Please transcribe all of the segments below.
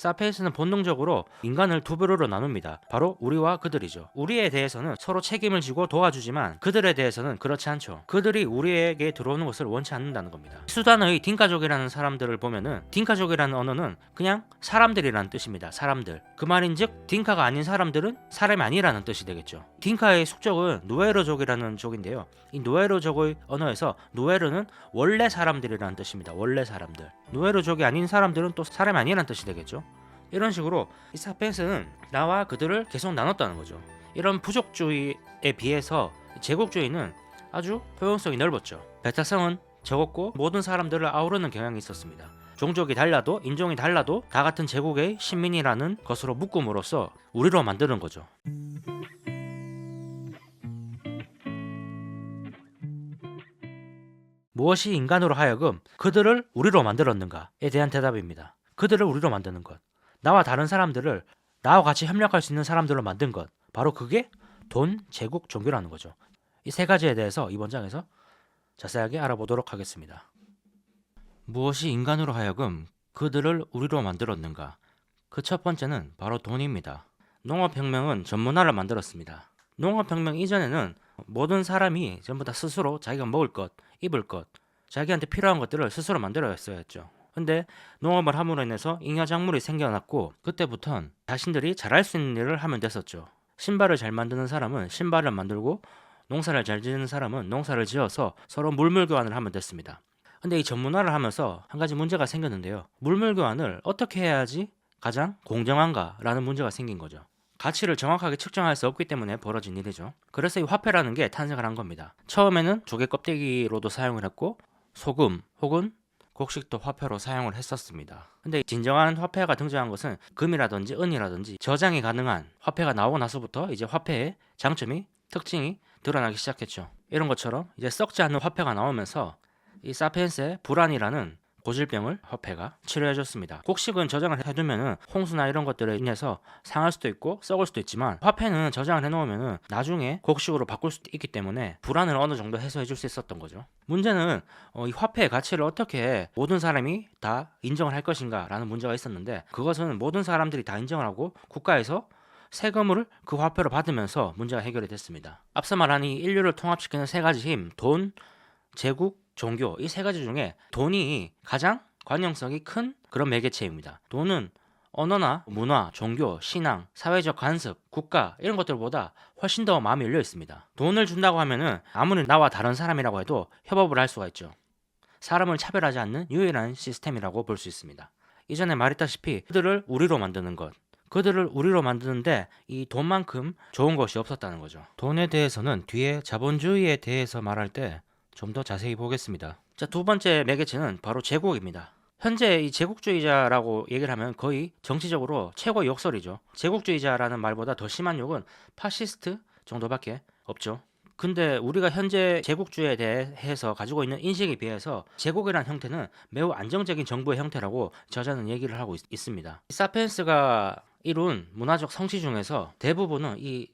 사피엔스는 본능적으로 인간을 두 부류로 나눕니다. 바로 우리와 그들이죠. 우리에 대해서는 서로 책임을 지고 도와주지만 그들에 대해서는 그렇지 않죠. 그들이 우리에게 들어오는 것을 원치 않는다는 겁니다. 수단의 딩카족이라는 사람들을 보면은 딩카족이라는 언어는 그냥 사람들이라는 뜻입니다. 사람들. 그 말인즉 딩카가 아닌 사람들은 사람이 아니라는 뜻이 되겠죠. 딩카의 숙적은 누에르족이라는 족인데요. 이 누에르족의 언어에서 누에르는 원래 사람들이라는 뜻입니다. 원래 사람들. 누에르족이 아닌 사람들은 또 사람이 아니라는 뜻이 되겠죠. 이런 식으로 이 사피엔스는 나와 그들을 계속 나눴다는 거죠. 이런 부족주의에 비해서 제국주의는 아주 포용성이 넓었죠. 배타성은 적었고 모든 사람들을 아우르는 경향이 있었습니다. 종족이 달라도 인종이 달라도 다 같은 제국의 신민이라는 것으로 묶음으로써 우리로 만드는 거죠. 무엇이 인간으로 하여금 그들을 우리로 만들었는가에 대한 대답입니다. 그들을 우리로 만드는 것. 나와 다른 사람들을 나와 같이 협력할 수 있는 사람들로 만든 것. 바로 그게 돈, 제국, 종교라는 거죠. 이 세 가지에 대해서 이번 장에서 자세하게 알아보도록 하겠습니다. 무엇이 인간으로 하여금 그들을 우리로 만들었는가? 그 첫 번째는 바로 돈입니다. 농업혁명은 전문화를 만들었습니다. 농업혁명 이전에는 모든 사람이 전부 다 스스로 자기가 먹을 것, 입을 것, 자기한테 필요한 것들을 스스로 만들어야 했죠. 근데 농업을 함으로 인해서 잉여작물이 생겨났고 그때부턴 자신들이 잘할 수 있는 일을 하면 됐었죠. 신발을 잘 만드는 사람은 신발을 만들고 농사를 잘 지는 사람은 농사를 지어서 서로 물물교환을 하면 됐습니다. 근데 이 전문화를 하면서 한 가지 문제가 생겼는데요. 물물교환을 어떻게 해야지 가장 공정한가라는 문제가 생긴 거죠. 가치를 정확하게 측정할 수 없기 때문에 벌어진 일이죠. 그래서 이 화폐라는 게 탄생을 한 겁니다. 처음에는 조개 껍데기로도 사용을 했고 소금 혹은 곡식도 화폐로 사용을 했었습니다. 근데 진정한 화폐가 등장한 것은 금이라든지 은이라든지 저장이 가능한 화폐가 나오고 나서부터 이제 화폐의 장점이 특징이 드러나기 시작했죠. 이런 것처럼 이제 썩지 않는 화폐가 나오면서 이 사피엔스의 불안이라는 고질병을 화폐가 치료해줬습니다. 곡식은 저장을 해두면은 홍수나 이런 것들에 인해서 상할 수도 있고 썩을 수도 있지만 화폐는 저장을 해놓으면은 나중에 곡식으로 바꿀 수도 있기 때문에 불안을 어느 정도 해소해줄 수 있었던 거죠. 문제는 이 화폐의 가치를 어떻게 모든 사람이 다 인정을 할 것인가 라는 문제가 있었는데 그것은 모든 사람들이 다 인정을 하고 국가에서 세금을 그 화폐로 받으면서 문제가 해결이 됐습니다. 앞서 말한 이 인류를 통합시키는 세 가지 힘, 돈, 제국, 종교 이 세 가지 중에 돈이 가장 관용성이 큰 그런 매개체입니다. 돈은 언어나 문화, 종교, 신앙, 사회적 간섭, 국가 이런 것들보다 훨씬 더 마음이 열려 있습니다. 돈을 준다고 하면은 아무리 나와 다른 사람이라고 해도 협업을 할 수가 있죠. 사람을 차별하지 않는 유일한 시스템이라고 볼 수 있습니다. 이전에 말했다시피 그들을 우리로 만드는 것 그들을 우리로 만드는데 이 돈만큼 좋은 것이 없었다는 거죠. 돈에 대해서는 뒤에 자본주의에 대해서 말할 때 좀 더 자세히 보겠습니다. 자, 두 번째 매개체는 바로 제국입니다. 현재 이 제국주의자라고 얘기를 하면 거의 정치적으로 최고의 욕설이죠. 제국주의자라는 말보다 더 심한 욕은 파시스트 정도밖에 없죠. 근데 우리가 현재 제국주의에 대해서 가지고 있는 인식에 비해서 제국이라는 형태는 매우 안정적인 정부의 형태라고 저자는 얘기를 하고 있습니다. 사피엔스가 이룬 문화적 성취 중에서 대부분은 이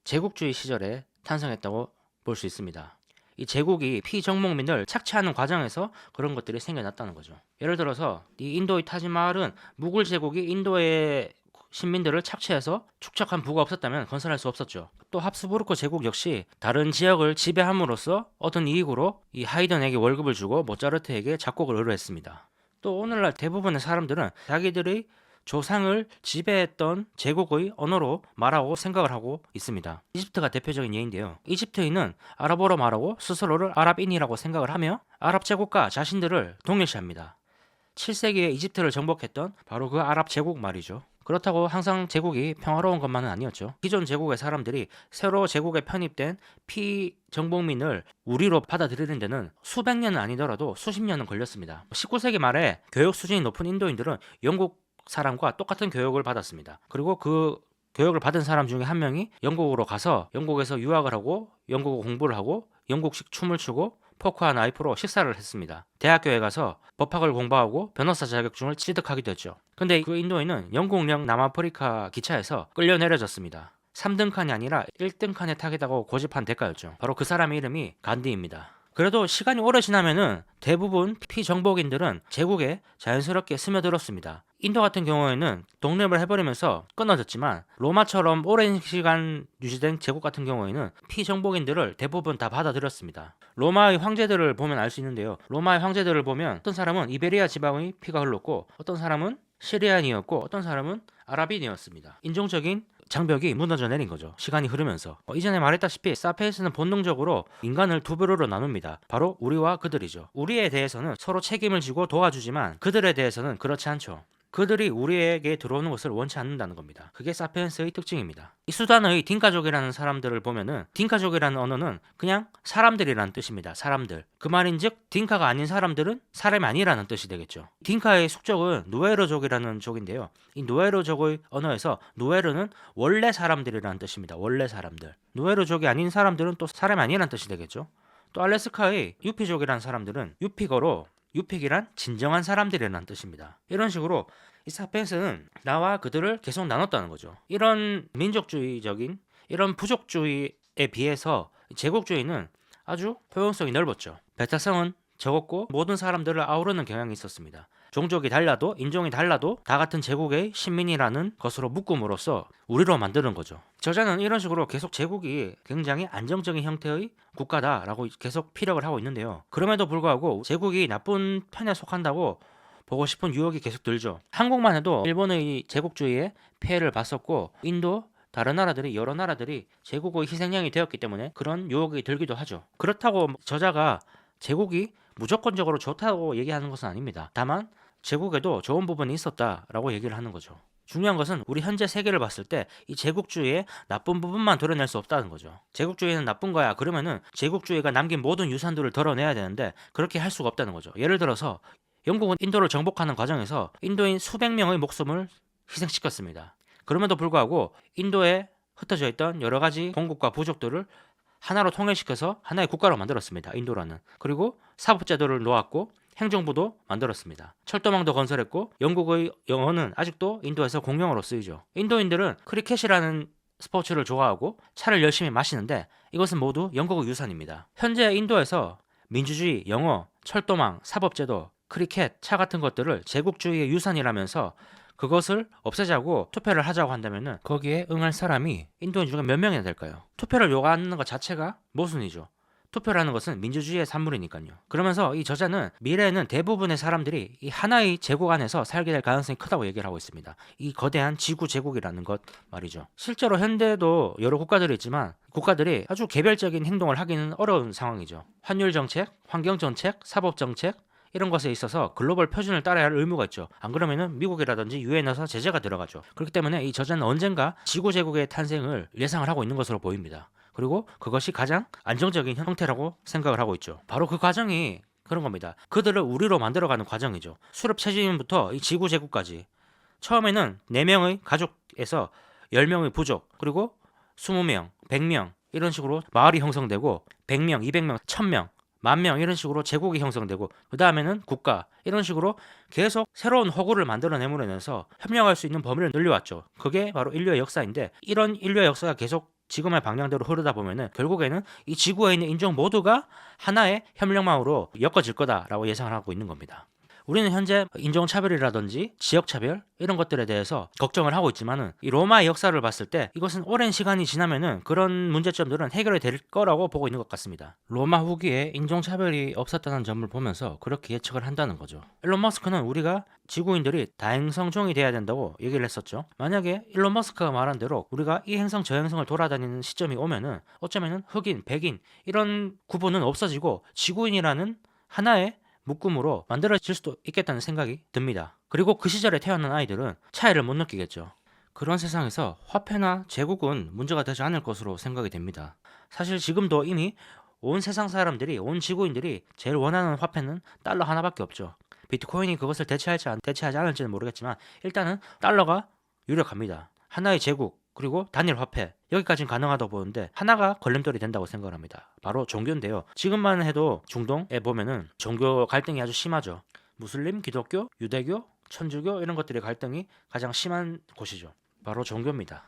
제국주의 시절에 탄생했다고 볼 수 있습니다. 이 제국이 피정복민을 착취하는 과정에서 그런 것들이 생겨났다는 거죠. 예를 들어서 이 인도의 타지마할은 무굴 제국이 인도의 신민들을 착취해서 축적한 부가 없었다면 건설할 수 없었죠. 또 합스부르크 제국 역시 다른 지역을 지배함으로써 얻은 이익으로 이 하이든에게 월급을 주고 모차르트에게 작곡을 의뢰했습니다. 또 오늘날 대부분의 사람들은 자기들의 조상을 지배했던 제국의 언어로 말하고 생각을 하고 있습니다. 이집트가 대표적인 예인데요. 이집트인은 아랍어로 말하고 스스로를 아랍인이라고 생각을 하며 아랍 제국과 자신들을 동일시합니다. 7세기에 이집트를 정복했던 바로 그 아랍 제국 말이죠. 그렇다고 항상 제국이 평화로운 것만은 아니었죠. 기존 제국의 사람들이 새로 제국에 편입된 피정복민을 우리로 받아들이는 데는 수백 년은 아니더라도 수십 년은 걸렸습니다. 19세기 말에 교육 수준이 높은 인도인들은 영국 사람과 똑같은 교육을 받았습니다. 그리고 그 교육을 받은 사람 중에 한 명이 영국으로 가서 영국에서 유학을 하고 영국어 공부를 하고 영국식 춤을 추고 포크와 나이프로 식사를 했습니다. 대학교에 가서 법학을 공부하고 변호사 자격증을 취득하기도 했죠. 근데 그 인도인은 영국령 남아프리카 기차에서 끌려 내려졌습니다. 3등 칸이 아니라 1등 칸에 타겠다고 고집한 대가였죠. 바로 그 사람의 이름이 간디입니다. 그래도 시간이 오래 지나면은 대부분 피정복인들은 제국에 자연스럽게 스며들었습니다. 인도 같은 경우에는 독립을 해버리면서 끊어졌지만 로마처럼 오랜 시간 유지된 제국 같은 경우에는 피정복인들을 대부분 다 받아들였습니다. 로마의 황제들을 보면 알 수 있는데요. 로마의 황제들을 보면 어떤 사람은 이베리아 지방의 피가 흘렀고 어떤 사람은 시리안이었고 어떤 사람은 아랍인이었습니다. 인종적인 장벽이 무너져 내린 거죠. 시간이 흐르면서. 이전에 말했다시피 사피엔스는 본능적으로 인간을 두 부류로 나눕니다. 바로 우리와 그들이죠. 우리에 대해서는 서로 책임을 지고 도와주지만 그들에 대해서는 그렇지 않죠. 그들이 우리에게 들어오는 것을 원치 않는다는 겁니다. 그게 사피엔스의 특징입니다. 이 수단의 딘카족이라는 사람들을 보면은 딘카족이라는 언어는 그냥 사람들이라는 뜻입니다. 사람들. 그 말인즉 딘카가 아닌 사람들은 사람이 아니라는 뜻이 되겠죠. 딘카의 숙적은 누에르족이라는 족인데요. 이 누에르족의 언어에서 누에르는 원래 사람들이라는 뜻입니다. 원래 사람들. 누에르족이 아닌 사람들은 또 사람이 아니라는 뜻이 되겠죠. 또 알래스카의 유피족이라는 사람들은 유피거로 유픽이란 진정한 사람들이라는 뜻입니다. 이런 식으로 이 사피엔스는 나와 그들을 계속 나눴다는 거죠. 이런 민족주의적인 이런 부족주의에 비해서 제국주의는 아주 포용성이 넓었죠. 배타성은 적었고 모든 사람들을 아우르는 경향이 있었습니다. 종족이 달라도 인종이 달라도 다 같은 제국의 시민이라는 것으로 묶음으로써 우리로 만드는 거죠. 저자는 이런 식으로 계속 제국이 굉장히 안정적인 형태의 국가다라고 계속 피력을 하고 있는데요. 그럼에도 불구하고 제국이 나쁜 편에 속한다고 보고 싶은 유혹이 계속 들죠. 한국만 해도 일본의 제국주의에 피해를 봤었고 인도 다른 나라들이 여러 나라들이 제국의 희생양이 되었기 때문에 그런 유혹이 들기도 하죠. 그렇다고 저자가 제국이 무조건적으로 좋다고 얘기하는 것은 아닙니다. 다만 제국에도 좋은 부분이 있었다라고 얘기를 하는 거죠. 중요한 것은 우리 현재 세계를 봤을 때 이 제국주의의 나쁜 부분만 드러낼 수 없다는 거죠. 제국주의는 나쁜 거야. 그러면은 제국주의가 남긴 모든 유산들을 덜어내야 되는데 그렇게 할 수가 없다는 거죠. 예를 들어서 영국은 인도를 정복하는 과정에서 인도인 수백 명의 목숨을 희생시켰습니다. 그럼에도 불구하고 인도에 흩어져 있던 여러 가지 본국과 부족들을 하나로 통일시켜서 하나의 국가로 만들었습니다. 인도라는. 그리고 사법제도를 놓았고 행정부도 만들었습니다. 철도망도 건설했고 영국의 영어는 아직도 인도에서 공용어로 쓰이죠. 인도인들은 크리켓이라는 스포츠를 좋아하고 차를 열심히 마시는데 이것은 모두 영국의 유산입니다. 현재 인도에서 민주주의, 영어, 철도망, 사법제도, 크리켓, 차 같은 것들을 제국주의의 유산이라면서 그것을 없애자고 투표를 하자고 한다면은 거기에 응할 사람이 인도인 중에 몇 명이나 될까요? 투표를 요구하는 것 자체가 모순이죠. 투표라는 것은 민주주의의 산물이니까요. 그러면서 이 저자는 미래에는 대부분의 사람들이 이 하나의 제국 안에서 살게 될 가능성이 크다고 얘기를 하고 있습니다. 이 거대한 지구 제국이라는 것 말이죠. 실제로 현대도 여러 국가들이 있지만 국가들이 아주 개별적인 행동을 하기는 어려운 상황이죠. 환율 정책, 환경 정책, 사법 정책 이런 것에 있어서 글로벌 표준을 따라야 할 의무가 있죠. 안 그러면은 미국이라든지 유엔에서 제재가 들어가죠. 그렇기 때문에 이 저자는 언젠가 지구 제국의 탄생을 예상을 하고 있는 것으로 보입니다. 그리고 그것이 가장 안정적인 형태라고 생각을 하고 있죠. 바로 그 과정이 그런 겁니다. 그들을 우리로 만들어가는 과정이죠. 수렵 체제민부터 이 지구 제국까지 처음에는 4명의 가족에서 10명의 부족 그리고 20명, 100명 이런 식으로 마을이 형성되고 100명, 200명, 1000명 10,000명 이런 식으로 제국이 형성되고 그 다음에는 국가 이런 식으로 계속 새로운 허구를 만들어내므로면서 협력할 수 있는 범위를 늘려왔죠. 그게 바로 인류의 역사인데 이런 인류의 역사가 계속 지금의 방향대로 흐르다 보면은 결국에는 이 지구에 있는 인종 모두가 하나의 협력망으로 엮어질 거다라고 예상을 하고 있는 겁니다. 우리는 현재 인종차별이라든지 지역차별 이런 것들에 대해서 걱정을 하고 있지만은 이 로마의 역사를 봤을 때 이것은 오랜 시간이 지나면은 그런 문제점들은 해결이 될 거라고 보고 있는 것 같습니다. 로마 후기에 인종차별이 없었다는 점을 보면서 그렇게 예측을 한다는 거죠. 일론 머스크는 우리가 지구인들이 다행성종이 돼야 된다고 얘기를 했었죠. 만약에 일론 머스크가 말한 대로 우리가 이 행성 저 행성을 돌아다니는 시점이 오면은 어쩌면은 흑인, 백인 이런 구분은 없어지고 지구인이라는 하나의 묶음으로 만들어질 수도 있겠다는 생각이 듭니다. 그리고 그 시절에 태어난 아이들은 차이를 못 느끼겠죠. 그런 세상에서 화폐나 제국은 문제가 되지 않을 것으로 생각이 됩니다. 사실 지금도 이미 온 세상 사람들이, 온 지구인들이 제일 원하는 화폐는 달러 하나밖에 없죠. 비트코인이 그것을 대체하지 않을지는 모르겠지만 일단은 달러가 유력합니다. 하나의 제국, 그리고 단일 화폐 여기까지는 가능하다고 보는데 하나가 걸림돌이 된다고 생각을 합니다. 바로 종교인데요. 지금만 해도 중동에 보면은 종교 갈등이 아주 심하죠. 무슬림, 기독교, 유대교, 천주교 이런 것들의 갈등이 가장 심한 곳이죠. 바로 종교입니다.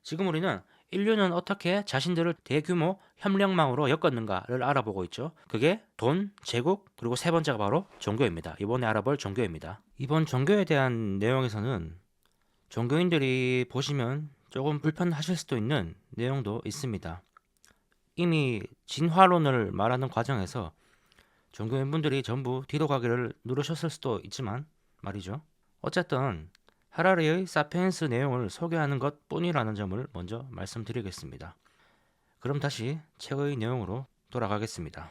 지금 우리는 인류는 어떻게 자신들을 대규모 협력망으로 엮었는가를 알아보고 있죠. 그게 돈, 제국, 그리고 세 번째가 바로 종교입니다. 이번에 알아볼 종교입니다. 이번 종교에 대한 내용에서는 종교인들이 보시면 조금 불편하실 수도 있는 내용도 있습니다. 이미 진화론을 말하는 과정에서 종교인분들이 전부 뒤로 가기를 누르셨을 수도 있지만 말이죠. 어쨌든 하라리의 사피엔스 내용을 소개하는 것 뿐이라는 점을 먼저 말씀드리겠습니다. 그럼 다시 책의 내용으로 돌아가겠습니다.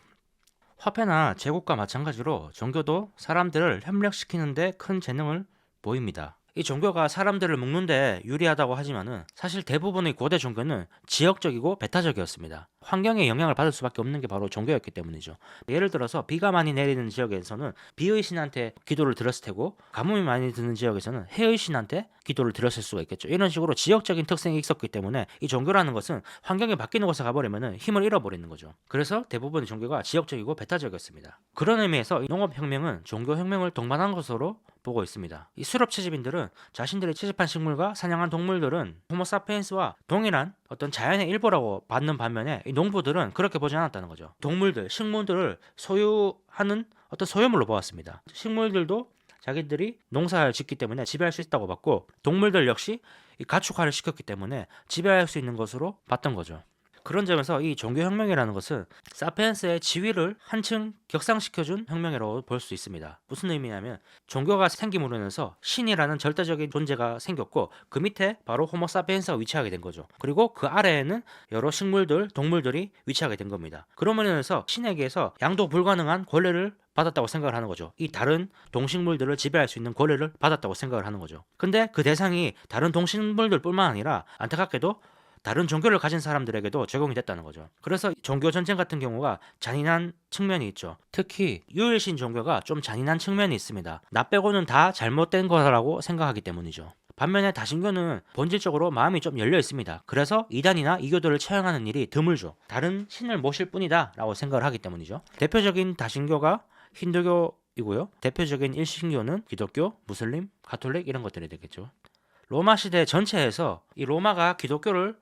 화폐나 제국과 마찬가지로 종교도 사람들을 협력시키는 데 큰 재능을 보입니다. 이 종교가 사람들을 묶는데 유리하다고 하지만은 사실 대부분의 고대 종교는 지역적이고 배타적이었습니다. 환경에 영향을 받을 수밖에 없는 게 바로 종교였기 때문이죠. 예를 들어서 비가 많이 내리는 지역에서는 비의 신한테 기도를 드렸을 테고, 가뭄이 많이 드는 지역에서는 해의 신한테 기도를 드렸을 수가 있겠죠. 이런 식으로 지역적인 특성이 있었기 때문에 이 종교라는 것은 환경이 바뀌는 곳에 가버리면 힘을 잃어버리는 거죠. 그래서 대부분의 종교가 지역적이고 배타적이었습니다. 그런 의미에서 농업혁명은 종교혁명을 동반한 것으로 보고 있습니다. 이 수렵 채집인들은 자신들이 채집한 식물과 사냥한 동물들은 호모사피엔스와 동일한 어떤 자연의 일부라고 받는 반면에 이 농부들은 그렇게 보지 않았다는 거죠. 동물들, 식물들을 소유하는 어떤 소유물로 보았습니다. 식물들도 자기들이 농사를 짓기 때문에 지배할 수 있다고 봤고, 동물들 역시 가축화를 시켰기 때문에 지배할 수 있는 것으로 봤던 거죠. 그런 점에서 이 종교혁명이라는 것은 사피엔스의 지위를 한층 격상시켜준 혁명이라고 볼 수 있습니다. 무슨 의미냐면 종교가 생김으로 인해서 신이라는 절대적인 존재가 생겼고, 그 밑에 바로 호모사피엔스가 위치하게 된 거죠. 그리고 그 아래에는 여러 식물들, 동물들이 위치하게 된 겁니다. 그러므로 인해서 신에게서 양도 불가능한 권리를 받았다고 생각을 하는 거죠. 이 다른 동식물들을 지배할 수 있는 권리를 받았다고 생각을 하는 거죠. 근데 그 대상이 다른 동식물들뿐만 아니라 안타깝게도 다른 종교를 가진 사람들에게도 적용이 됐다는 거죠. 그래서 종교 전쟁 같은 경우가 잔인한 측면이 있죠. 특히 유일신 종교가 좀 잔인한 측면이 있습니다. 나 빼고는 다 잘못된 거라고 생각하기 때문이죠. 반면에 다신교는 본질적으로 마음이 좀 열려 있습니다. 그래서 이단이나 이교도를 처형하는 일이 드물죠. 다른 신을 모실 뿐이다 라고 생각을 하기 때문이죠. 대표적인 다신교가 힌두교이고요. 대표적인 일신교는 기독교, 무슬림, 가톨릭 이런 것들이 되겠죠. 로마 시대 전체에서 이 로마가 기독교를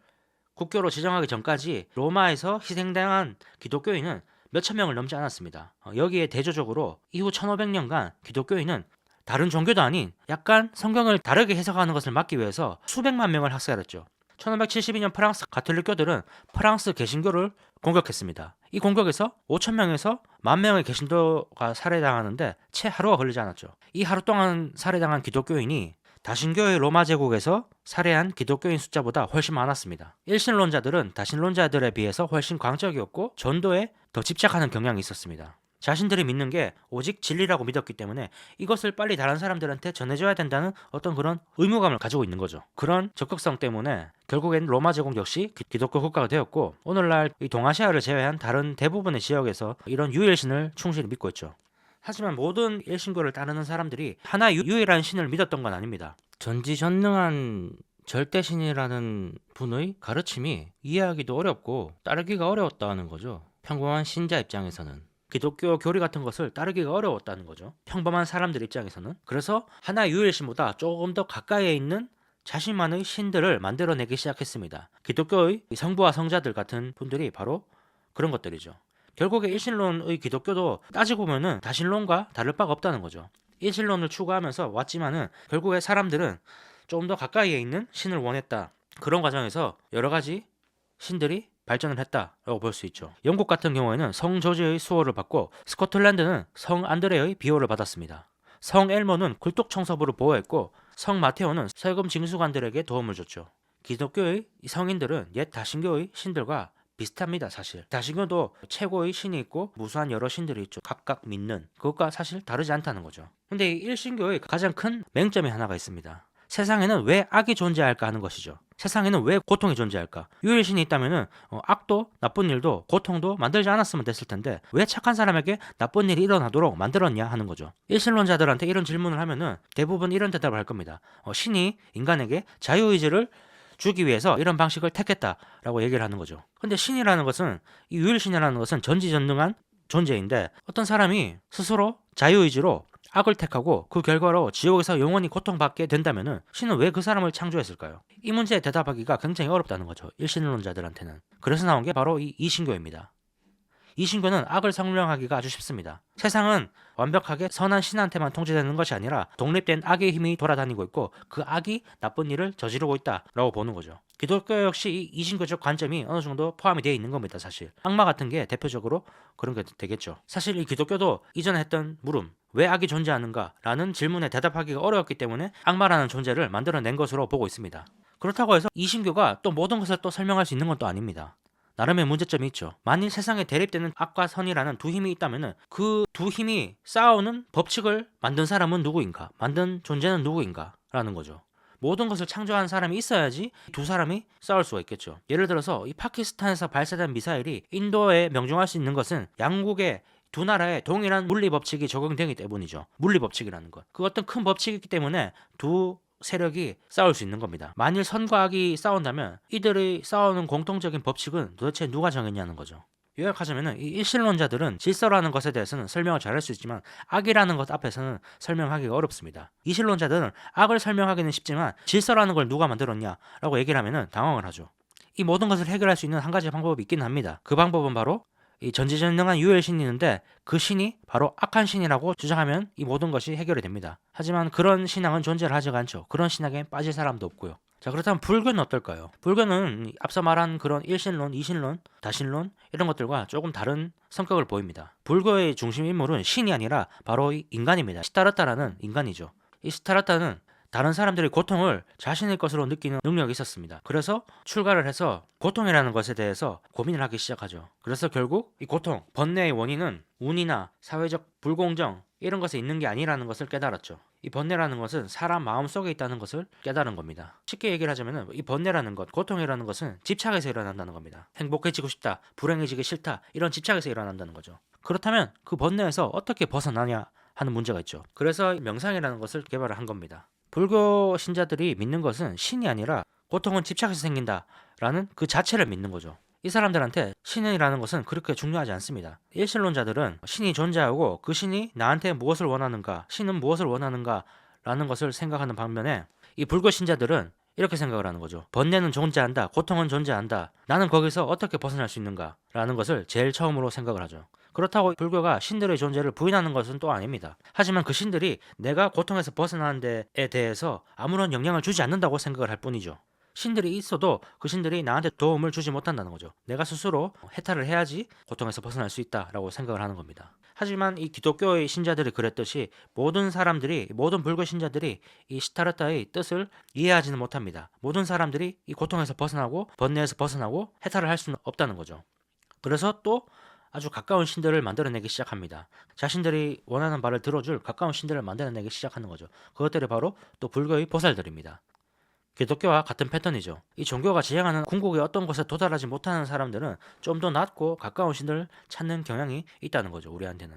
국교로 지정하기 전까지 로마에서 희생당한 기독교인은 몇천 명을 넘지 않았습니다. 여기에 대조적으로 이후 1500년간 기독교인은 다른 종교도 아닌 약간 성경을 다르게 해석하는 것을 막기 위해서 수백만 명을 학살했죠. 1572년 프랑스 가톨릭교들은 프랑스 개신교를 공격했습니다. 이 공격에서 5,000명에서 10,000명의 개신도가 살해당하는데 채 하루가 걸리지 않았죠. 이 하루 동안 살해당한 기독교인이 다신교의 로마 제국에서 살해한 기독교인 숫자보다 훨씬 많았습니다. 일신론자들은 다신론자들에 비해서 훨씬 광적이었고 전도에 더 집착하는 경향이 있었습니다. 자신들이 믿는 게 오직 진리라고 믿었기 때문에 이것을 빨리 다른 사람들한테 전해줘야 된다는 어떤 그런 의무감을 가지고 있는 거죠. 그런 적극성 때문에 결국엔 로마 제국 역시 기독교 국가가 되었고, 오늘날 이 동아시아를 제외한 다른 대부분의 지역에서 이런 유일신을 충실히 믿고 있죠. 하지만 모든 일신교를 따르는 사람들이 하나 유일한 신을 믿었던 건 아닙니다. 전지전능한 절대신이라는 분의 가르침이 이해하기도 어렵고 따르기가 어려웠다는 거죠. 평범한 신자 입장에서는. 기독교 교리 같은 것을 따르기가 어려웠다는 거죠. 평범한 사람들 입장에서는. 그래서 하나 유일신보다 조금 더 가까이에 있는 자신만의 신들을 만들어내기 시작했습니다. 기독교의 성부와 성자들 같은 분들이 바로 그런 것들이죠. 결국에 일신론의 기독교도 따지고 보면은 다신론과 다를 바가 없다는 거죠. 일신론을 추구하면서 왔지만은 결국에 사람들은 조금 더 가까이에 있는 신을 원했다. 그런 과정에서 여러 가지 신들이 발전을 했다라고 볼 수 있죠. 영국 같은 경우에는 성 조지의 수호를 받고, 스코틀랜드는 성 안드레의 비호를 받았습니다. 성 엘모는 굴뚝 청소부를 보호했고, 성 마테오는 세금 징수관들에게 도움을 줬죠. 기독교의 성인들은 옛 다신교의 신들과 비슷합니다. 사실 다신교도 최고의 신이 있고 무수한 여러 신들이 있죠. 각각 믿는 그것과 사실 다르지 않다는 거죠. 근데 이 일신교의 가장 큰 맹점이 하나가 있습니다. 세상에는 왜 악이 존재할까 하는 것이죠. 세상에는 왜 고통이 존재할까? 유일신이 있다면은 악도 나쁜 일도 고통도 만들지 않았으면 됐을 텐데 왜 착한 사람에게 나쁜 일이 일어나도록 만들었냐 하는 거죠. 일신론자들한테 이런 질문을 하면은 대부분 이런 대답을 할 겁니다. 신이 인간에게 자유의지를 주기 위해서 이런 방식을 택했다라고 얘기를 하는 거죠. 근데 신이라는 것은, 이 유일신이라는 것은 전지전능한 존재인데 어떤 사람이 스스로 자유의지로 악을 택하고 그 결과로 지옥에서 영원히 고통받게 된다면은 신은 왜 그 사람을 창조했을까요? 이 문제에 대답하기가 굉장히 어렵다는 거죠. 일신론자들한테는. 그래서 나온 게 바로 이 이신교입니다. 이신교는 악을 설명하기가 아주 쉽습니다. 세상은 완벽하게 선한 신한테만 통제되는 것이 아니라 독립된 악의 힘이 돌아다니고 있고 그 악이 나쁜 일을 저지르고 있다라고 보는 거죠. 기독교 역시 이 이신교적 관점이 어느 정도 포함이 되어 있는 겁니다. 사실 악마 같은 게 대표적으로 그런 게 되겠죠. 사실 이 기독교도 이전에 했던 물음, 왜 악이 존재하는가 라는 질문에 대답하기가 어려웠기 때문에 악마라는 존재를 만들어낸 것으로 보고 있습니다. 그렇다고 해서 이신교가 또 모든 것을 또 설명할 수 있는 건 또 아닙니다. 나름의 문제점이 있죠. 만일 세상에 대립되는 악과 선이라는 두 힘이 있다면 그 두 힘이 싸우는 법칙을 만든 사람은 누구인가? 만든 존재는 누구인가? 라는 거죠. 모든 것을 창조한 사람이 있어야지 두 사람이 싸울 수가 있겠죠. 예를 들어서 이 파키스탄에서 발사된 미사일이 인도에 명중할 수 있는 것은 양국의 두 나라의 동일한 물리 법칙이 적용되기 때문이죠. 물리 법칙이라는 것. 그 어떤 큰 법칙이기 때문에 두 세력이 싸울 수 있는 겁니다. 만일 선과 악이 싸운다면 이들이 싸우는 공통적인 법칙은 도대체 누가 정했냐는 거죠. 요약하자면 이 일신론자들은 질서라는 것에 대해서는 설명을 잘할 수 있지만 악이라는 것 앞에서는 설명하기가 어렵습니다. 이신론자들은 악을 설명하기는 쉽지만 질서라는 걸 누가 만들었냐라고 얘기를 하면 당황을 하죠. 이 모든 것을 해결할 수 있는 한 가지 방법이 있긴 합니다. 그 방법은 바로 이 전지전능한 유일신이 있는데 그 신이 바로 악한 신이라고 주장하면 이 모든 것이 해결이 됩니다. 하지만 그런 신앙은 존재를 하지가 않죠. 그런 신앙에 빠질 사람도 없고요. 자, 그렇다면 불교는 어떨까요? 불교는 앞서 말한 그런 일신론, 이신론, 다신론 이런 것들과 조금 다른 성격을 보입니다. 불교의 중심 인물은 신이 아니라 바로 이 인간입니다. 시타르타라는 인간이죠. 이 시타르타는 다른 사람들이 고통을 자신의 것으로 느끼는 능력이 있었습니다. 그래서 출가를 해서 고통이라는 것에 대해서 고민을 하기 시작하죠. 그래서 결국 이 고통, 번뇌의 원인은 운이나 사회적 불공정 이런 것에 있는 게 아니라는 것을 깨달았죠. 이 번뇌라는 것은 사람 마음속에 있다는 것을 깨달은 겁니다. 쉽게 얘기를 하자면 이 번뇌라는 것, 고통이라는 것은 집착에서 일어난다는 겁니다. 행복해지고 싶다, 불행해지기 싫다 이런 집착에서 일어난다는 거죠. 그렇다면 그 번뇌에서 어떻게 벗어나냐 하는 문제가 있죠. 그래서 명상이라는 것을 개발을 한 겁니다. 불교 신자들이 믿는 것은 신이 아니라 고통은 집착에서 생긴다라는 그 자체를 믿는 거죠. 이 사람들한테 신이라는 것은 그렇게 중요하지 않습니다. 일신론자들은 신이 존재하고 그 신이 나한테 무엇을 원하는가, 신은 무엇을 원하는가 라는 것을 생각하는 반면에 이 불교 신자들은 이렇게 생각을 하는 거죠. 번뇌는 존재한다, 고통은 존재한다. 나는 거기서 어떻게 벗어날 수 있는가 라는 것을 제일 처음으로 생각을 하죠. 그렇다고 불교가 신들의 존재를 부인하는 것은 또 아닙니다. 하지만 그 신들이 내가 고통에서 벗어나는 데에 대해서 아무런 영향을 주지 않는다고 생각을 할 뿐이죠. 신들이 있어도 그 신들이 나한테 도움을 주지 못한다는 거죠. 내가 스스로 해탈을 해야지 고통에서 벗어날 수 있다라고 생각을 하는 겁니다. 하지만 이 기독교의 신자들이 그랬듯이 모든 사람들이, 모든 불교 신자들이 이 시타르타의 뜻을 이해하지는 못합니다. 모든 사람들이 이 고통에서 벗어나고 번뇌에서 벗어나고 해탈을 할 수는 없다는 거죠. 그래서 또 아주 가까운 신들을 만들어내기 시작합니다. 자신들이 원하는 바를 들어줄 가까운 신들을 만들어내기 시작하는 거죠. 그것들이 바로 또 불교의 보살들입니다. 기독교와 같은 패턴이죠. 이 종교가 지향하는 궁극의 어떤 곳에 도달하지 못하는 사람들은 좀 더 낮고 가까운 신들을 찾는 경향이 있다는 거죠. 우리한테는.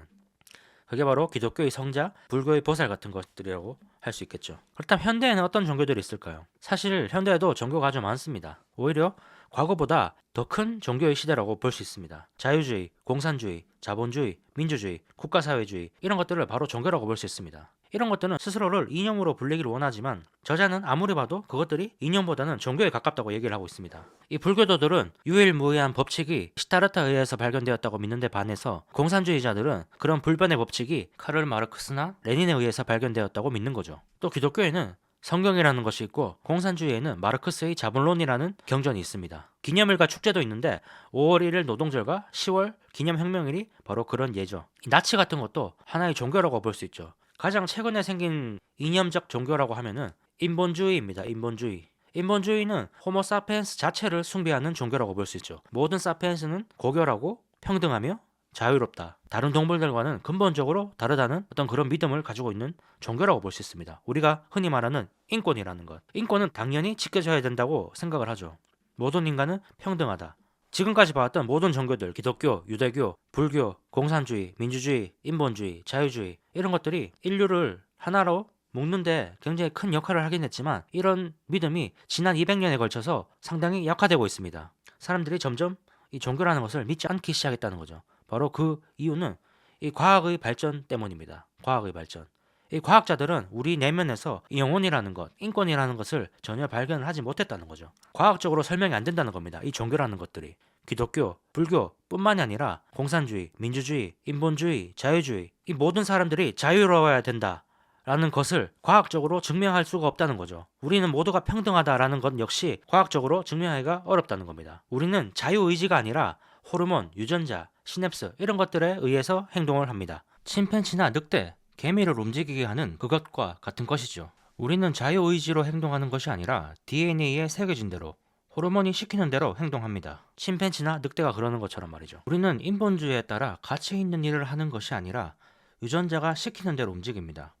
그게 바로 기독교의 성자, 불교의 보살 같은 것들이라고 할 수 있겠죠. 그렇다면 현대에는 어떤 종교들이 있을까요? 사실 현대에도 종교가 아주 많습니다. 오히려 과거보다 더 큰 종교의 시대라고 볼 수 있습니다. 자유주의, 공산주의, 자본주의, 민주주의, 국가사회주의 이런 것들을 바로 종교라고 볼 수 있습니다. 이런 것들은 스스로를 이념으로 불리기를 원하지만 저자는 아무리 봐도 그것들이 이념보다는 종교에 가깝다고 얘기를 하고 있습니다. 이 불교도들은 유일무이한 법칙이 시타르타에 의해서 발견되었다고 믿는데 반해서 공산주의자들은 그런 불변의 법칙이 카를 마르크스나 레닌에 의해서 발견되었다고 믿는 거죠. 또 기독교에는 성경이라는 것이 있고 공산주의에는 마르크스의 자본론이라는 경전이 있습니다. 기념일과 축제도 있는데 5월 1일 노동절과 10월 기념혁명일이 바로 그런 예죠. 나치 같은 것도 하나의 종교라고 볼 수 있죠. 가장 최근에 생긴 이념적 종교라고 하면은 인본주의입니다. 인본주의. 인본주의는 호모 사피엔스 자체를 숭배하는 종교라고 볼 수 있죠. 모든 사피엔스는 고결하고 평등하며 자유롭다. 다른 동물들과는 근본적으로 다르다는 어떤 그런 믿음을 가지고 있는 종교라고 볼 수 있습니다. 우리가 흔히 말하는 인권이라는 것. 인권은 당연히 지켜져야 된다고 생각을 하죠. 모든 인간은 평등하다. 지금까지 봐왔던 모든 종교들, 기독교, 유대교, 불교, 공산주의, 민주주의, 인본주의, 자유주의 이런 것들이 인류를 하나로 묶는데 굉장히 큰 역할을 하긴 했지만 이런 믿음이 지난 200년에 걸쳐서 상당히 약화되고 있습니다. 사람들이 점점 이 종교라는 것을 믿지 않기 시작했다는 거죠. 바로 그 이유는 이 과학의 발전 때문입니다. 과학의 발전. 이 과학자들은 우리 내면에서 이 영혼이라는 것, 인권이라는 것을 전혀 발견을 하지 못했다는 거죠. 과학적으로 설명이 안 된다는 겁니다. 이 종교라는 것들이. 기독교, 불교 뿐만이 아니라 공산주의, 민주주의, 인본주의, 자유주의, 이 모든 사람들이 자유로워야 된다 라는 것을 과학적으로 증명할 수가 없다는 거죠. 우리는 모두가 평등하다라는 것 역시 과학적으로 증명하기가 어렵다는 겁니다. 우리는 자유의지가 아니라 호르몬, 유전자, 시냅스 이런 것들에 의해서 행동을 합니다. 침팬지나 늑대, 개미를 움직이게 하는 그것과 같은 것이죠. 우리는 자유의지로 행동하는 것이 아니라 DNA에 새겨진 대로 호르몬이 시키는 대로 행동합니다. 침팬지나 늑대가 그러는 것처럼 말이죠. 우리는 인본주의에 따라 가치 있는 일을 하는 것이 아니라 유전자가 시키는 대로 움직입니다.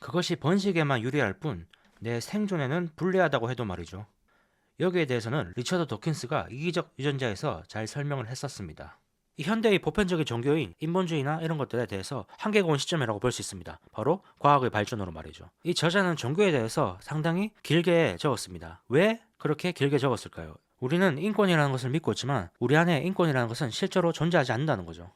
그것이 번식에만 유리할 뿐 내 생존에는 불리하다고 해도 말이죠. 여기에 대해서는 리처드 도킨스가 이기적 유전자에서 잘 설명을 했었습니다. 이 현대의 보편적인 종교인 인본주의나 이런 것들에 대해서 한계가 온 시점이라고 볼 수 있습니다. 바로 과학의 발전으로 말이죠. 이 저자는 종교에 대해서 상당히 길게 적었습니다. 왜 그렇게 길게 적었을까요? 우리는 인권이라는 것을 믿고 있지만 우리 안에 인권이라는 것은 실제로 존재하지 않는다는 거죠.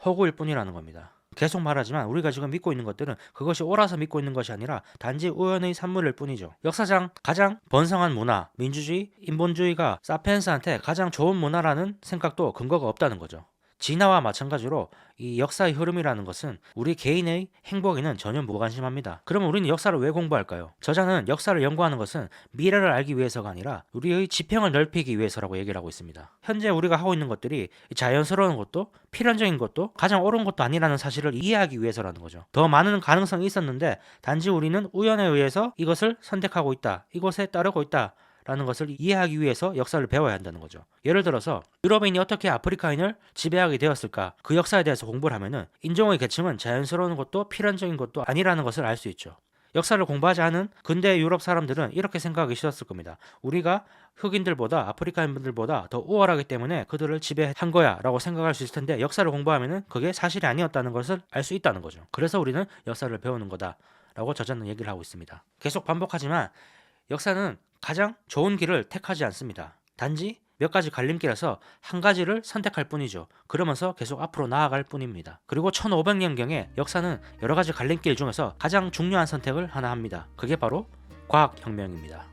허구일 뿐이라는 겁니다. 계속 말하지만 우리가 지금 믿고 있는 것들은 그것이 옳아서 믿고 있는 것이 아니라 단지 우연의 산물일 뿐이죠. 역사상 가장 번성한 문화, 민주주의, 인본주의가 사피엔스한테 가장 좋은 문화라는 생각도 근거가 없다는 거죠. 진화와 마찬가지로 이 역사의 흐름이라는 것은 우리 개인의 행복에는 전혀 무관심합니다. 그러면 우리는 역사를 왜 공부할까요? 저자는 역사를 연구하는 것은 미래를 알기 위해서가 아니라 우리의 지평을 넓히기 위해서라고 얘기를 하고 있습니다. 현재 우리가 하고 있는 것들이 자연스러운 것도 필연적인 것도 가장 옳은 것도 아니라는 사실을 이해하기 위해서라는 거죠. 더 많은 가능성이 있었는데 단지 우리는 우연에 의해서 이것을 선택하고 있다. 이것에 따르고 있다. 라는 것을 이해하기 위해서 역사를 배워야 한다는 거죠. 예를 들어서 유럽인이 어떻게 아프리카인을 지배하게 되었을까? 그 역사에 대해서 공부를 하면은 인종의 계층은 자연스러운 것도 필연적인 것도 아니라는 것을 알 수 있죠. 역사를 공부하지 않은 근대 유럽 사람들은 이렇게 생각하기 싫었을 겁니다. 우리가 흑인들보다 아프리카인들보다 더 우월하기 때문에 그들을 지배한 거야 라고 생각할 수 있을 텐데 역사를 공부하면은 그게 사실이 아니었다는 것을 알 수 있다는 거죠. 그래서 우리는 역사를 배우는 거다 라고 저자는 얘기를 하고 있습니다. 계속 반복하지만 역사는 가장 좋은 길을 택하지 않습니다. 단지 몇 가지 갈림길에서 한 가지를 선택할 뿐이죠. 그러면서 계속 앞으로 나아갈 뿐입니다. 그리고 1500년경에 역사는 여러 가지 갈림길 중에서 가장 중요한 선택을 하나 합니다. 그게 바로 과학혁명입니다.